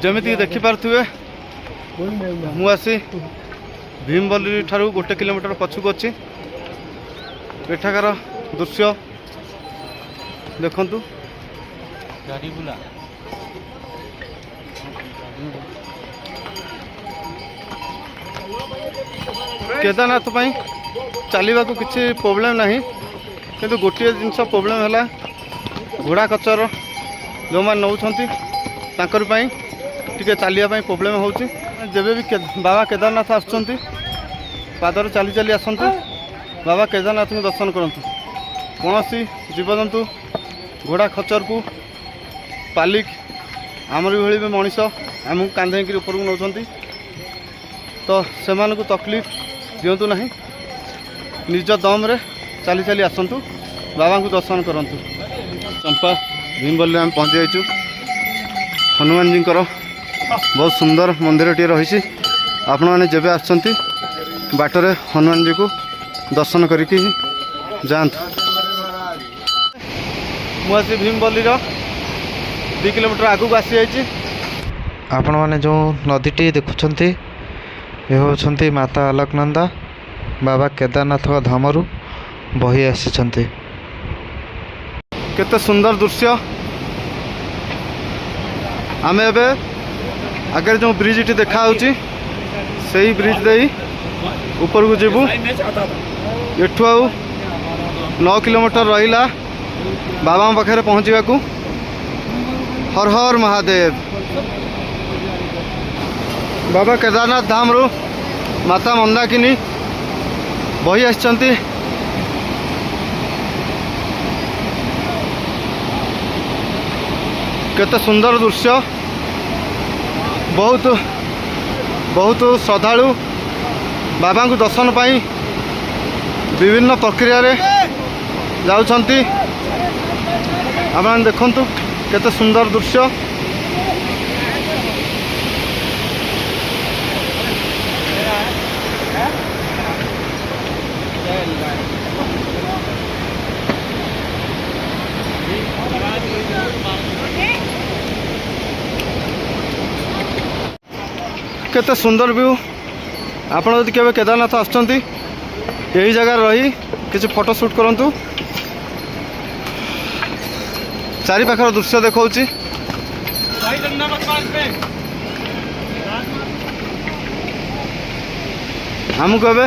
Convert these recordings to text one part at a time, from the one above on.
जमीती देखिपे मुझे भीमबली ठारू 1 किलोमीटर पछुक अच्छी एठाकार दृश्य देखंतु। केदारनाथ चलवा को किसी प्रोब्लेम नहीं किंतु गोटे जिनस प्रोब्लेम है घोड़ा कचर जो मैंने नौकरी टे चलने प्रोब्लेम हो जब भी बाबा केदारनाथ आसुँच पादर चली चली आसतु बाबा केदारनाथ को दर्शन करूँ। कौन जीवजंतु घोड़ा खचर को पालिक आमरी भली भी मनीष आमको कांधे ऊपर को नौकरी तो से तकलीफ दिंतु ना निज दम रे चली चली आसतु बाबा को दर्शन करूँ। चंपा भीमबली आम पहुँची जाइचु हनुमान जी बहुत सुंदर मंदिर टी रही आपण मैंने जब आसछंती बाटरे हनुमान जी को दर्शन करके जातु। मुझे भीमबली 2 किलोमीटर आगू आसी जाइए। आपण मैंने जो नदीटी देखुंट ये होती माता अलकनंदा बाबा केदारनाथ धामरू बही आसी केते सुंदर दृश्य। आम एबे आगे जो ब्रिज टी देखा से ब्रिज दे ऊपर को जीवु एठू 9 किलोमीटर रहा बाबा पाखे पहुँचा को। हर हर महादेव। बाबा केदारनाथ धाम रू माता मंदाकिनी बही आसचंती। केते सुंदर दृश्य। बहुत बहुत श्रद्धालु बाबा को दर्शन पाई विभिन्न प्रक्रिया रे जाउछंती। आपण देखंतु केते सुंदर दृश्य। केते सुंदर व्यू। आपण यदि केबे केदारनाथ आछंती यही जगह रही किसी फोटो शूट करंतु। चारि पाखर दृश्य देखौची। हमको एबे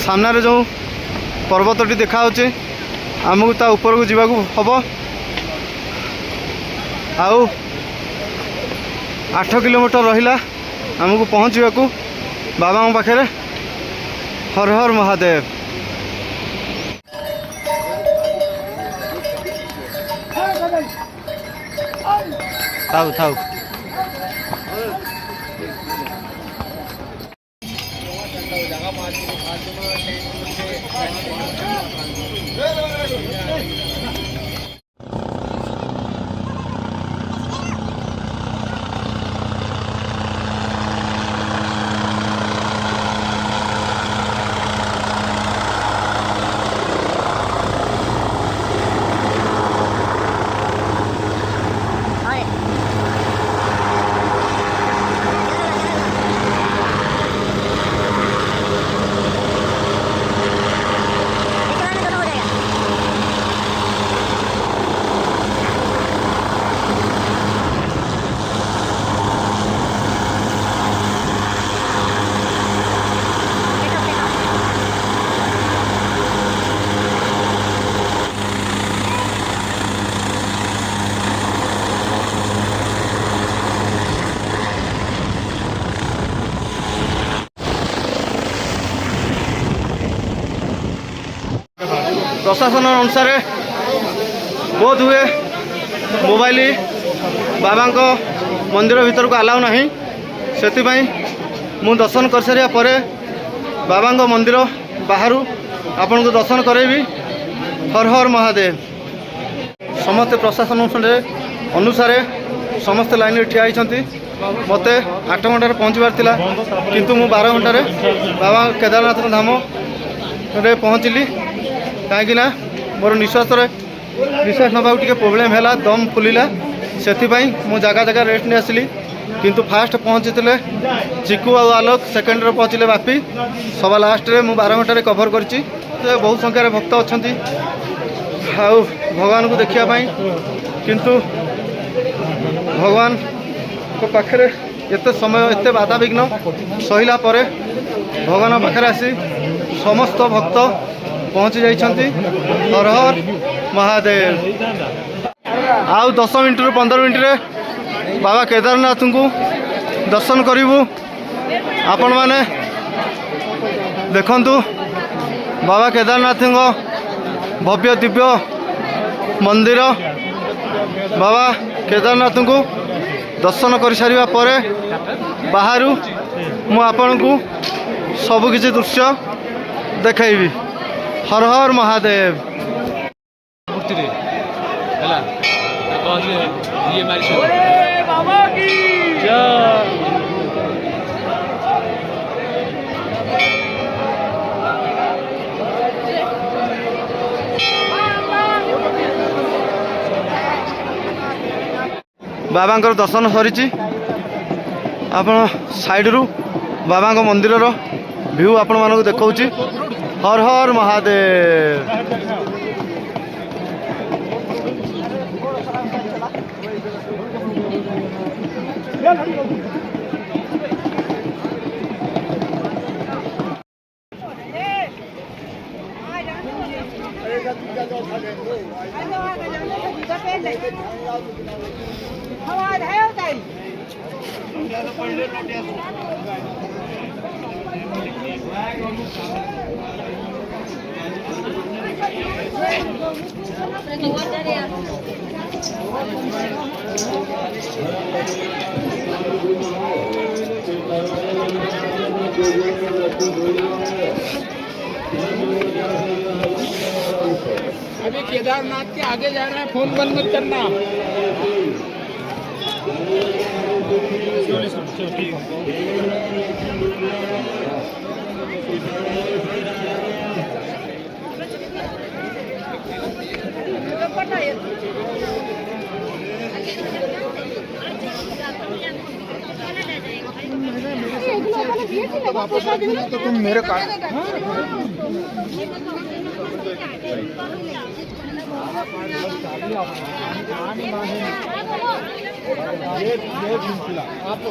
सामने जो पर्वतटी देखा आमको ता ऊपर को जीवा हम आउ 8 किलोमीटर रहिला आमको पहुँचा बाबा पाखे। हर हर महादेव। थाउ थाउ प्रशासन अनुसार बोध हुए मोबाइल बाबा मंदिर भीतर को अलाउ नहीं से मु दर्शन कर सारा पर बाबा मंदिर बाहर आपण को दर्शन करेबी। हर हर महादेव। समस्त प्रशासन अनुसार समस्त लाइन में ठिया होती। मत 8 घंटे पहुँचबार था किंतु मु 12 घंटे बाबा केदारनाथ धाम रे पहुँचली कहीं मोर निश्वास नवा टे प्रोब्लेम है दम फुलिला से मु जगह जगह रेस्ट नहीं आसली किंतु फास्ट पहुँची चिकू और आलोक सेकेंड पहुँचले बापी सवा लास्ट रे मु 12 घंटे कभर करी बहुत संख्यार भक्त अच्छा आउ भगवान को देखा किंतु भगवान को पाखे एत समय एत बाधा विघ्न सहला पर भगवान पाखे आसी समस्त भक्त पहुँची जाइछंती। हर हर महादेव। आउ 10 मिनट रु 15 मिनट रे बाबा केदारनाथ को दर्शन करूँ। आपण माने देखंतु बाबा केदारनाथ भव्य दिव्य मंदिर। बाबा केदारनाथ को दर्शन कर सारिबा परे बाहरु मु आपण को सब किसी दृश्य देखैबी। हर हर महादेव। बाबा की बाबा दर्शन सरी आपण साइड रु बाबा मंदिर व्यू आपण मानक देखा। हर हर महादेव। अभी केदारनाथ के आगे जाना है, फोन बंद मत करना। तो तुम मेरे का आप